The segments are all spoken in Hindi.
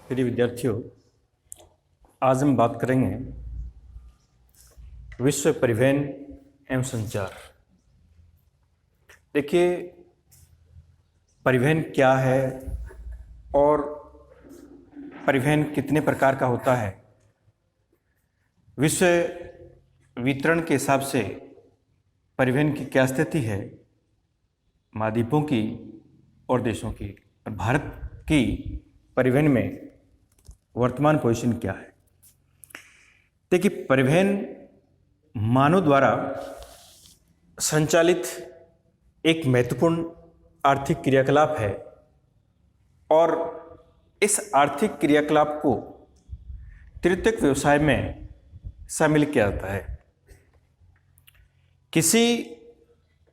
प्रिय विद्यार्थियों, आज हम बात करेंगे विश्व परिवहन एवं संचार। देखिए, परिवहन क्या है और परिवहन कितने प्रकार का होता है। विश्व वितरण के हिसाब से परिवहन की क्या स्थिति है, महाद्वीपों की और देशों की, और भारत की परिवहन में वर्तमान पोजीशन क्या है। देखिए, परिवहन मानव द्वारा संचालित एक महत्वपूर्ण आर्थिक क्रियाकलाप है और इस आर्थिक क्रियाकलाप को तृतीयक व्यवसाय में शामिल किया जाता है। किसी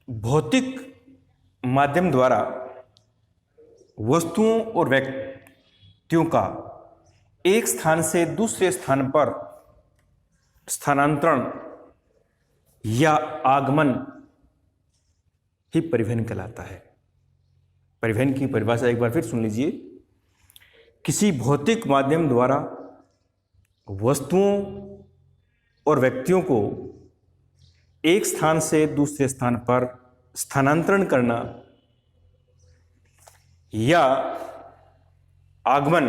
भौतिक माध्यम द्वारा वस्तुओं और व्यक्तियों का एक स्थान से दूसरे स्थान पर स्थानांतरण या आगमन ही परिवहन कहलाता है। परिवहन की परिभाषा एक बार फिर सुन लीजिए। किसी भौतिक माध्यम द्वारा वस्तुओं और व्यक्तियों को एक स्थान से दूसरे स्थान पर स्थानांतरण करना या आगमन,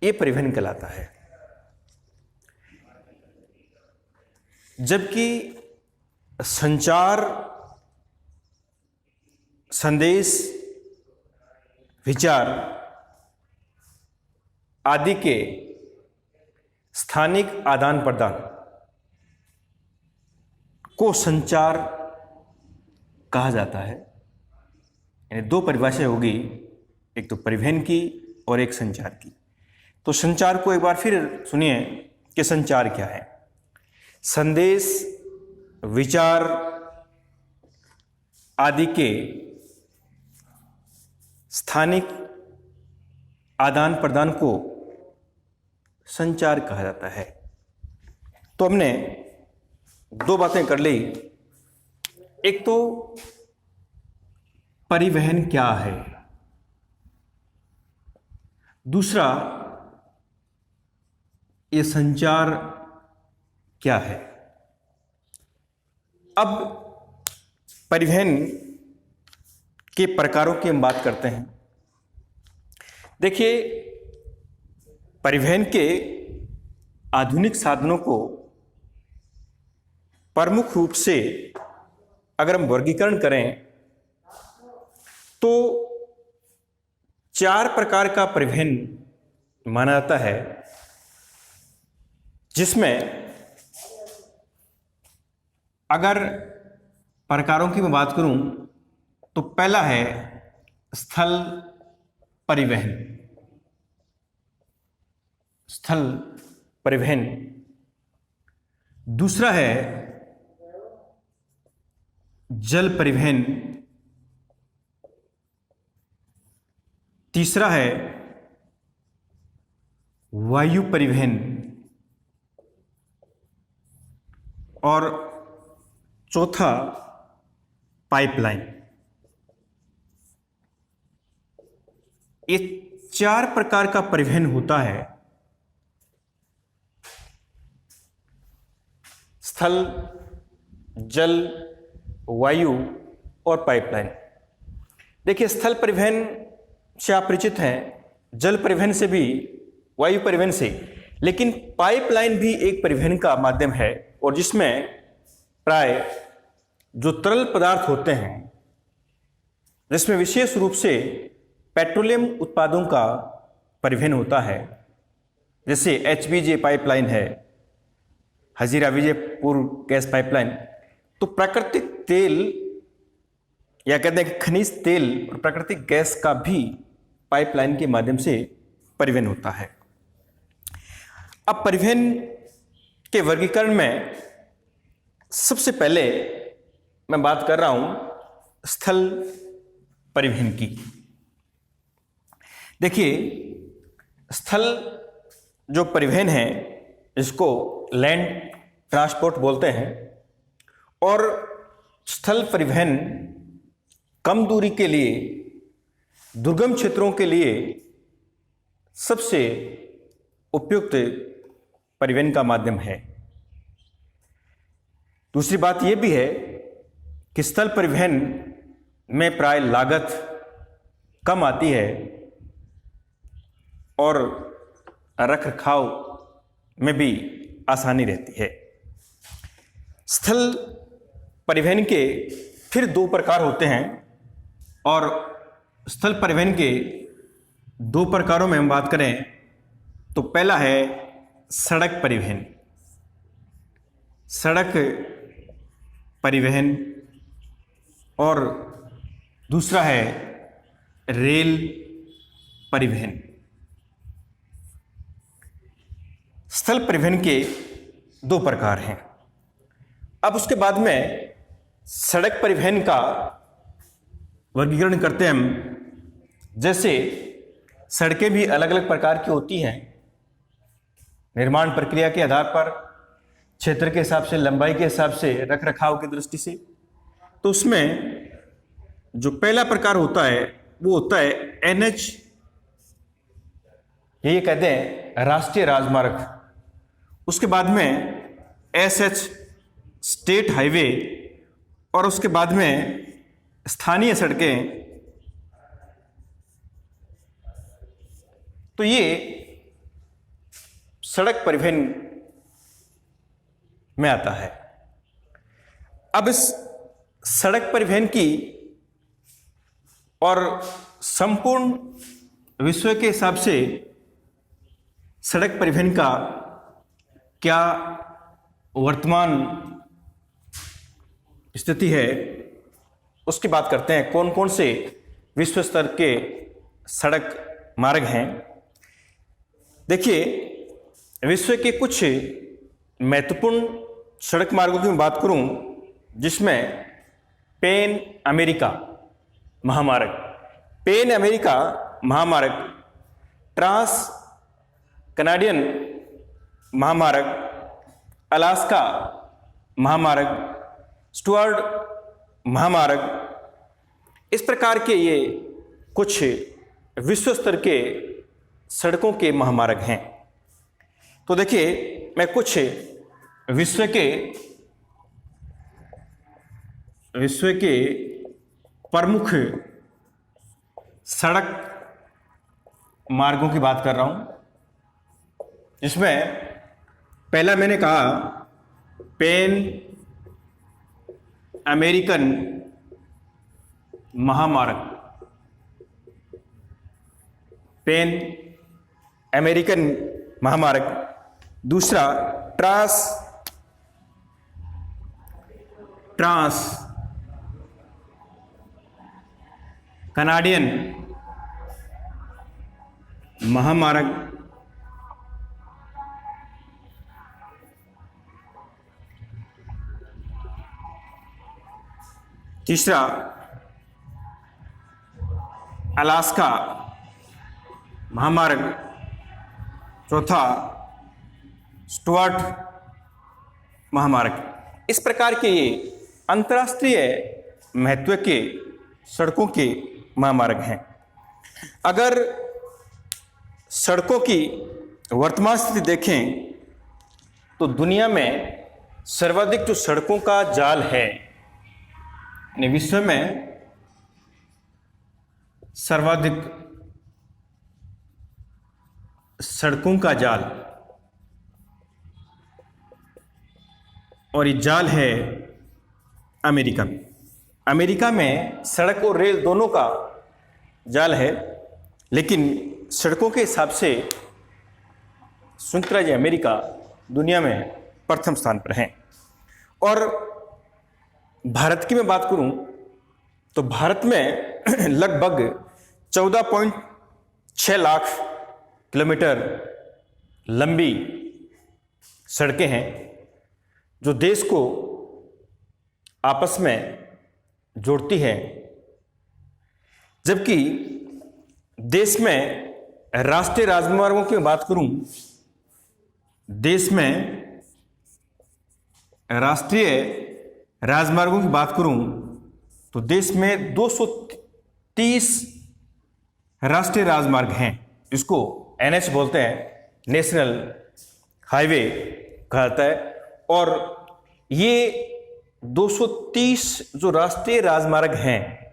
ये परिवहन कहलाता है। जबकि संचार, संदेश, विचार आदि के स्थानिक आदान प्रदान को संचार कहा जाता है। यानी दो परिभाषाएं होगी, एक तो परिवहन की और एक संचार की। तो संचार को एक बार फिर सुनिए कि संचार क्या है। संदेश, विचार आदि के स्थानिक आदान प्रदान को संचार कहा जाता है। तो हमने दो बातें कर ली। एक तो परिवहन क्या है, दूसरा ये संचार क्या है। अब परिवहन के प्रकारों की हम बात करते हैं। देखिए, परिवहन के आधुनिक साधनों को प्रमुख रूप से अगर हम वर्गीकरण करें तो 4 प्रकार का परिवहन माना जाता है, जिसमें अगर प्रकारों की मैं बात करूं तो पहला है स्थल परिवहन। स्थल परिवहन। दूसरा है जल परिवहन। तीसरा है वायु परिवहन और चौथा पाइपलाइन। ये 4 प्रकार का परिवहन होता है। स्थल, जल, वायु और पाइपलाइन। देखिए, स्थल परिवहन से आप परिचित हैं, जल परिवहन से भी, वायु परिवहन से, लेकिन पाइपलाइन भी एक परिवहन का माध्यम है और जिसमें प्राय जो तरल पदार्थ होते हैं, जिसमें विशेष रूप से पेट्रोलियम उत्पादों का परिवहन होता है, जैसे HBJ पाइपलाइन है, हजीरा विजयपुर गैस पाइपलाइन। तो प्राकृतिक तेल या कहते हैं कि खनिज तेल और प्राकृतिक गैस का भी पाइपलाइन के माध्यम से परिवहन होता है। अब परिवहन के वर्गीकरण में सबसे पहले मैं बात कर रहा हूं स्थल परिवहन की। देखिए, स्थल जो परिवहन है इसको लैंड ट्रांसपोर्ट बोलते हैं, और स्थल परिवहन कम दूरी के लिए, दुर्गम क्षेत्रों के लिए सबसे उपयुक्त परिवहन का माध्यम है। दूसरी बात यह भी है कि स्थल परिवहन में प्राय लागत कम आती है और रखरखाव में भी आसानी रहती है। स्थल परिवहन के फिर दो प्रकार होते हैं और स्थल परिवहन के दो प्रकारों में हम बात करें तो पहला है सड़क परिवहन। सड़क परिवहन और दूसरा है रेल परिवहन। स्थल परिवहन के दो प्रकार हैं। अब उसके बाद में सड़क परिवहन का वर्गीकरण करते हैं हम। जैसे सड़कें भी अलग अलग प्रकार की होती हैं, निर्माण प्रक्रिया के आधार पर, क्षेत्र के हिसाब से, लंबाई के हिसाब से, रखरखाव की दृष्टि से। तो उसमें जो पहला प्रकार होता है वो होता है NH, ये कहते हैं राष्ट्रीय राजमार्ग। उसके बाद में SH, स्टेट हाईवे, और उसके बाद में स्थानीय सड़कें। तो ये सड़क परिवहन में आता है। अब इस सड़क परिवहन की और संपूर्ण विश्व के हिसाब से सड़क परिवहन का क्या वर्तमान स्थिति है उसकी बात करते हैं। कौन कौन से विश्व स्तर के सड़क मार्ग हैं। देखिए, विश्व के कुछ महत्वपूर्ण सड़क मार्गों की मैं बात करूं जिसमें पैन अमेरिका महामार्ग, पैन अमेरिका महामार्ग, ट्रांस कनाडियन महामार्ग, अलास्का महामार्ग, स्टुअर्ट महामार्ग, इस प्रकार के ये कुछ विश्व स्तर के सड़कों के महामार्ग हैं। तो देखिए, मैं कुछ विश्व के प्रमुख सड़क मार्गों की बात कर रहा हूं, जिसमें पहला मैंने कहा पैन अमेरिकन महामार्ग, पैन अमेरिकन महामार्ग। दूसरा ट्रांस कनाडियन महामार्ग। तीसरा अलास्का महामार्ग। चौथा स्टुअर्ट महामार्ग। इस प्रकार के ये अंतर्राष्ट्रीय महत्व के सड़कों के महामार्ग हैं। अगर सड़कों की वर्तमान स्थिति देखें तो दुनिया में सर्वाधिक जो सड़कों का जाल है, विश्व में सर्वाधिक सड़कों का जाल, और ये जाल है अमेरिका में। अमेरिका में सड़क और रेल दोनों का जाल है, लेकिन सड़कों के हिसाब से संयुक्त राज्य अमेरिका दुनिया में प्रथम स्थान पर हैं। और भारत की मैं बात करूं तो भारत में लगभग 14.6 लाख किलोमीटर लंबी सड़कें हैं जो देश को आपस में जोड़ती हैं। जबकि देश में राष्ट्रीय राजमार्गों की बात करूं, देश में राष्ट्रीय राजमार्गों की बात करूं तो देश में 230 राष्ट्रीय राजमार्ग हैं, जिसको NH बोलते हैं, नेशनल हाईवे कहा जाता है। और ये 230 जो राष्ट्रीय राजमार्ग हैं,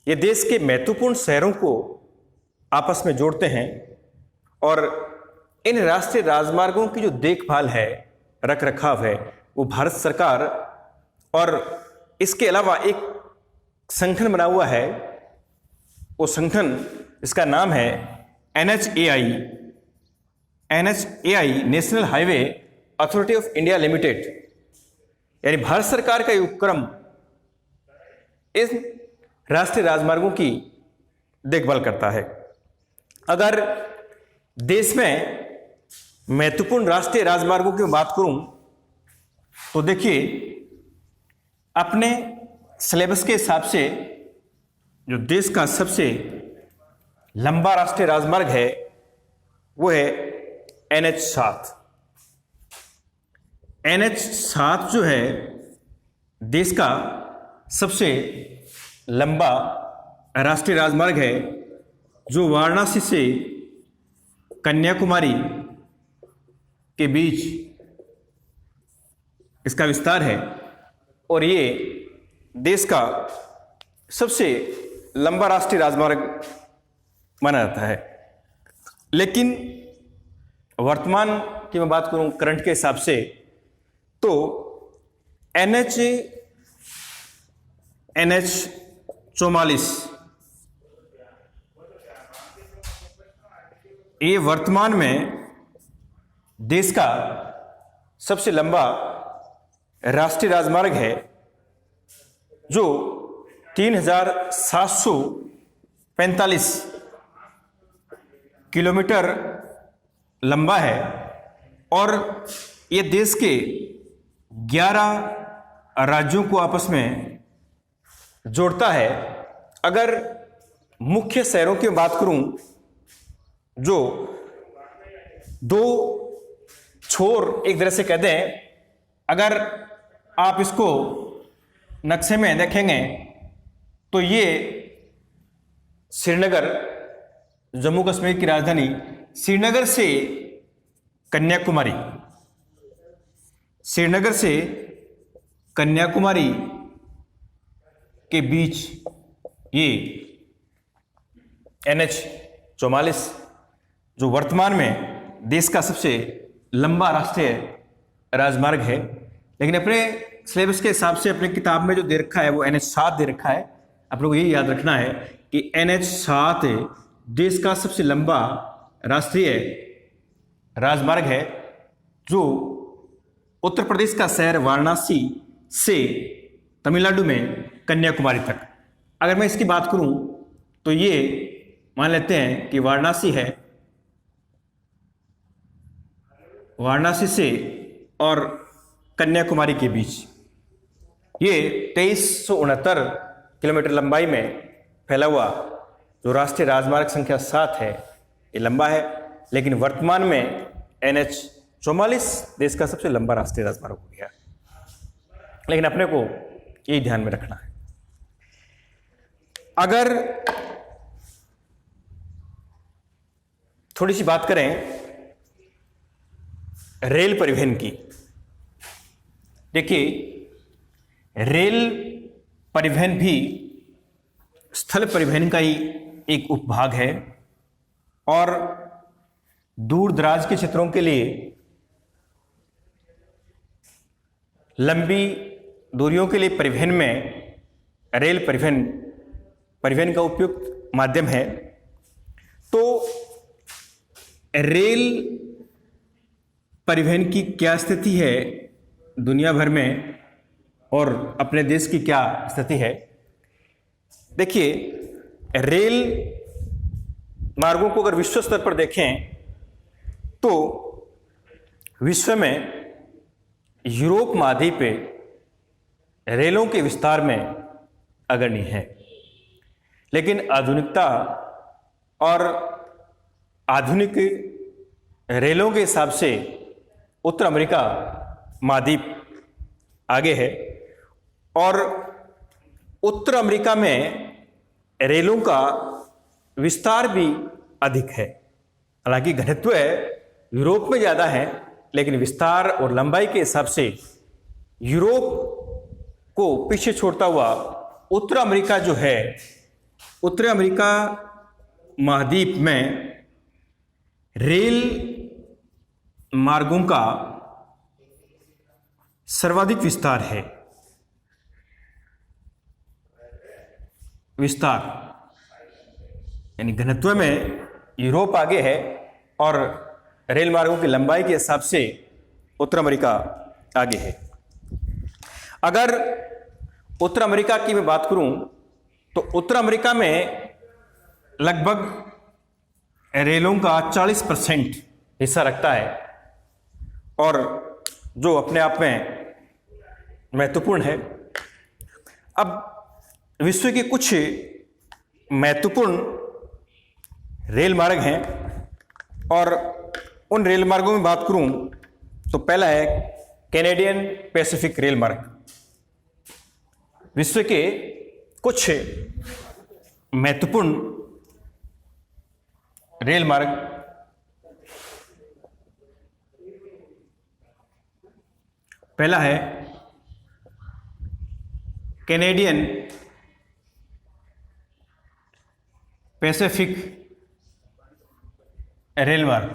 ये देश के महत्वपूर्ण शहरों को आपस में जोड़ते हैं। और इन राष्ट्रीय राजमार्गों की जो देखभाल है, रख रखाव है, वो भारत सरकार और इसके अलावा एक संगठन बना हुआ है। वो संगठन, इसका नाम है NHAI, national highway authority of India limited. यानी भारत सरकार का ये उपक्रम इस राष्ट्रीय राजमार्गों की देखभाल करता है। अगर देश में महत्वपूर्ण राष्ट्रीय राजमार्गों की बात करूं तो देखिए, अपने सिलेबस के हिसाब से जो देश का सबसे लंबा राष्ट्रीय राजमार्ग है वो है NH7। NH7 जो है देश का सबसे लंबा राष्ट्रीय राजमार्ग है, जो वाराणसी से कन्याकुमारी के बीच इसका विस्तार है। और ये देश का सबसे लंबा राष्ट्रीय राजमार्ग माना जाता है। लेकिन वर्तमान की मैं बात करूं, करंट के हिसाब से, तो NH44 ये वर्तमान में देश का सबसे लंबा राष्ट्रीय राजमार्ग है, जो 3745 किलोमीटर लंबा है। और ये देश के 11 राज्यों को आपस में जोड़ता है। अगर मुख्य शहरों की बात करूं, जो दो छोर एक तरह से कहते हैं, अगर आप इसको नक्शे में देखेंगे तो ये श्रीनगर, जम्मू कश्मीर की राजधानी, श्रीनगर से कन्याकुमारी, श्रीनगर से कन्याकुमारी के बीच ये NH44 जो वर्तमान में देश का सबसे लंबा राष्ट्रीय राजमार्ग है। लेकिन अपने सिलेबस के हिसाब से अपने किताब में जो दे रखा है वो NH7 दे रखा है। आप लोगों को यही याद रखना है कि NH7 देश का सबसे लंबा राष्ट्रीय राजमार्ग है, जो उत्तर प्रदेश का शहर वाराणसी से तमिलनाडु में कन्याकुमारी तक। अगर मैं इसकी बात करूं तो ये मान लेते हैं कि वाराणसी है, वाराणसी से और कन्याकुमारी के बीच ये 2369 किलोमीटर लंबाई में फैला हुआ जो राष्ट्रीय राजमार्ग संख्या 7 है, ये लंबा है। लेकिन वर्तमान में NH44 देश का सबसे लंबा राष्ट्रीय राजमार्ग हो गया। लेकिन अपने को यही ध्यान में रखना है। अगर थोड़ी सी बात करें रेल परिवहन की, देखिए रेल परिवहन भी स्थल परिवहन का ही एक उपभाग है और दूर दराज के क्षेत्रों के लिए लंबी दूरियों के लिए परिवहन में रेल परिवहन का उपयुक्त माध्यम है। तो रेल परिवहन की क्या स्थिति है दुनिया भर में और अपने देश की क्या स्थिति है? देखिए, रेल मार्गों को अगर विश्व स्तर पर देखें तो विश्व में यूरोप महाद्वीप पे रेलों के विस्तार में अग्रणी है। लेकिन आधुनिकता और आधुनिक रेलों के हिसाब से उत्तर अमेरिका महाद्वीप आगे है और उत्तर अमेरिका में रेलों का विस्तार भी अधिक है। हालांकि घनत्व यूरोप में ज़्यादा है, लेकिन विस्तार और लंबाई के हिसाब से यूरोप को पीछे छोड़ता हुआ उत्तर अमेरिका जो है, उत्तर अमेरिका महाद्वीप में रेल मार्गों का सर्वाधिक विस्तार है। विस्तार यानी घनत्व में यूरोप आगे है और रेल मार्गों की लंबाई के हिसाब से उत्तर अमेरिका आगे है। अगर उत्तर अमेरिका की मैं बात करूं तो उत्तर अमेरिका में लगभग रेलों का 40% हिस्सा रखता है और जो अपने आप में महत्वपूर्ण है। अब विश्व के कुछ महत्वपूर्ण रेल मार्ग हैं और उन रेल मार्गों में बात करूं तो पहला है कैनेडियन पैसिफिक रेल मार्ग। विश्व के कुछ महत्वपूर्ण रेल मार्ग पहला है कैनेडियन पैसिफिक रेल मार्ग,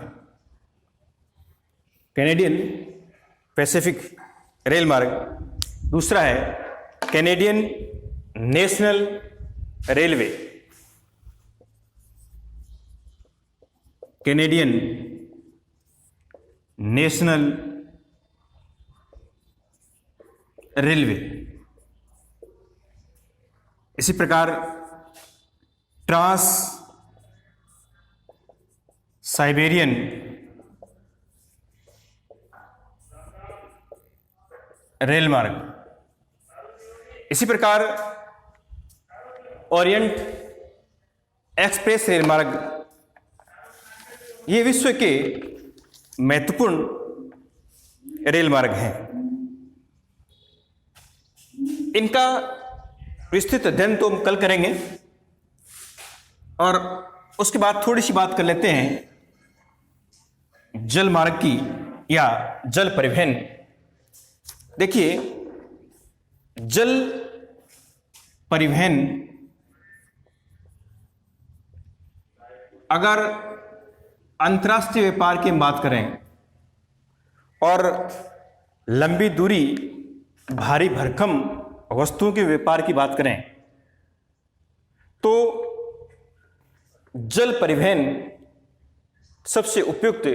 कैनेडियन पैसिफिक रेल मार्ग। दूसरा है Canadian national railway, Canadian national railway. इसी प्रकार ट्रांस साइबेरियन रेल मार्ग। इसी प्रकार ओरिएंट एक्सप्रेस रेल मार्ग। ये विश्व के महत्वपूर्ण रेल मार्ग हैं। इनका विस्तृत अध्ययन तो हम कल करेंगे और उसके बाद थोड़ी सी बात कर लेते हैं जल मार्ग की या जल परिवहन। देखिए, जल परिवहन अगर अंतर्राष्ट्रीय व्यापार की बात करें और लंबी दूरी भारी भरकम वस्तुओं के व्यापार की बात करें तो जल परिवहन सबसे उपयुक्त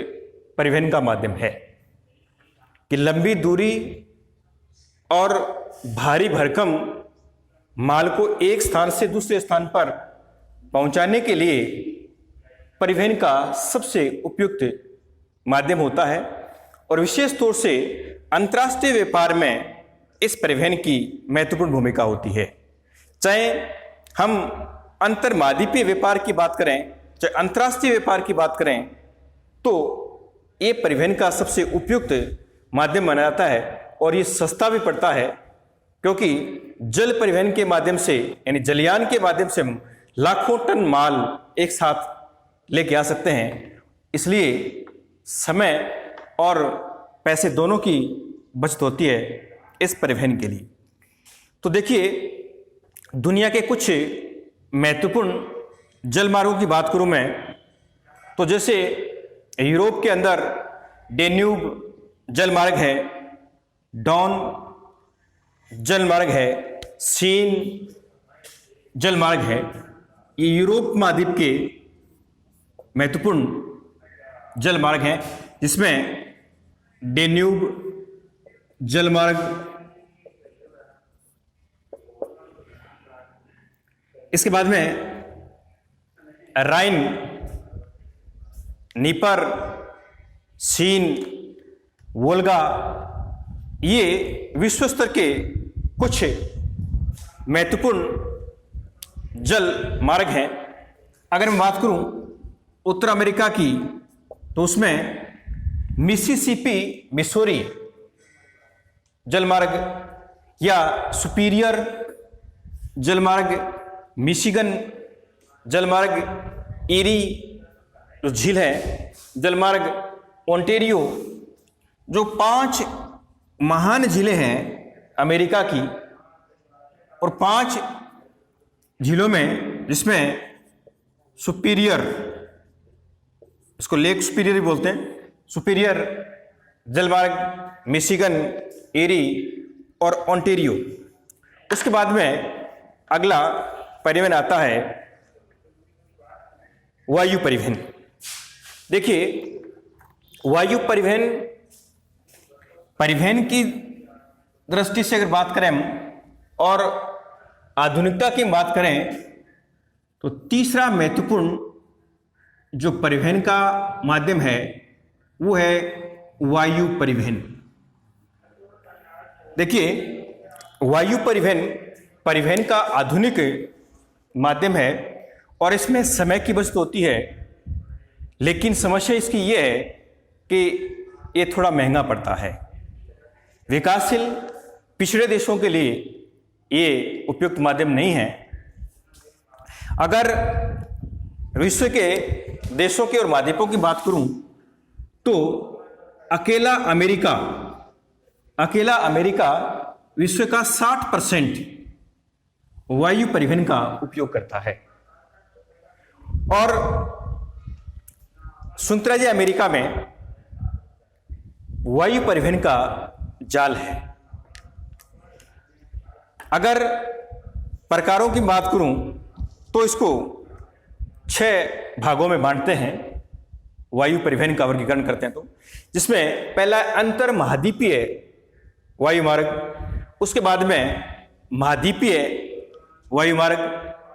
परिवहन का माध्यम है कि लंबी दूरी और भारी भरकम माल को एक स्थान से दूसरे स्थान पर पहुंचाने के लिए परिवहन का सबसे उपयुक्त माध्यम होता है और विशेष तौर से अंतर्राष्ट्रीय व्यापार में इस परिवहन की महत्वपूर्ण भूमिका होती है। चाहे हम अंतर्महाद्वीपीय व्यापार की बात करें, चाहे अंतर्राष्ट्रीय व्यापार की बात करें, तो ये परिवहन का सबसे उपयुक्त माध्यम माना जाता है और ये सस्ता भी पड़ता है क्योंकि जल परिवहन के माध्यम से यानी जलयान के माध्यम से हम लाखों टन माल एक साथ लेके आ सकते हैं। इसलिए समय और पैसे दोनों की बचत होती है इस परिवहन के लिए। तो देखिए, दुनिया के कुछ महत्वपूर्ण जल मार्गों की बात करूं मैं तो जैसे यूरोप के अंदर डेन्यूब जल मार्ग है, डॉन जल मार्ग है, सीन जल मार्ग है। ये यूरोप महाद्वीप के महत्वपूर्ण जल मार्ग हैं जिसमें डेन्यूब जल मार्ग, इसके बाद में राइन, नीपर, सीन, वोल्गा, ये विश्व स्तर के कुछ महत्वपूर्ण जल मार्ग हैं। अगर मैं बात करूं उत्तर अमेरिका की तो उसमें मिसिसिपी मिसौरी जलमार्ग या सुपीरियर जलमार्ग, मिशिगन जलमार्ग, ईरी जो झील है, जलमार्ग ओंटेरियो, जो 5 महान झीलें हैं अमेरिका की, और 5 झीलों में जिसमें सुपीरियर, इसको लेक सुपीरियर भी बोलते हैं, सुपीरियर, जलमार्ग, मिशिगन, एरी और ओंटेरियो। उसके बाद में अगला परिवहन आता है वायु परिवहन। देखिए, वायु परिवहन की दृष्टि से अगर बात करें हम और आधुनिकता की बात करें, तो तीसरा महत्वपूर्ण जो परिवहन का माध्यम है वो है वायु परिवहन। देखिए, वायु परिवहन का आधुनिक माध्यम है और इसमें समय की बचत होती है, लेकिन समस्या इसकी ये है कि ये थोड़ा महंगा पड़ता है। विकासशील पिछड़े देशों के लिए ये उपयुक्त माध्यम नहीं है। अगर विश्व के देशों के और महाद्वीपों की बात करूं तो अकेला अमेरिका विश्व का 60% वायु परिवहन का उपयोग करता है। और संयुक्त राज्य अमेरिका में वायु परिवहन का जाल है। अगर प्रकारों की बात करूं तो इसको 6 भागों में बांटते हैं, वायु परिवहन का वर्गीकरण करते हैं। तो जिसमें पहला अंतर महाद्वीपीय वायु मार्ग, उसके बाद में महाद्वीपीय वायु मार्ग,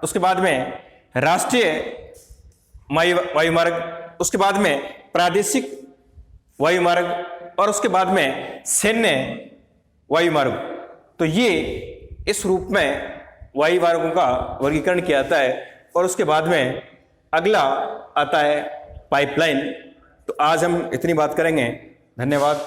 उसके बाद में राष्ट्रीय वायु मार्ग, उसके बाद में प्रादेशिक वायु मार्ग और उसके बाद में सैन्य वायु मार्ग। तो ये इस रूप में वायु मार्गों का वर्गीकरण किया जाता है। और उसके बाद में अगला आता है पाइपलाइन। तो आज हम इतनी बात करेंगे। धन्यवाद।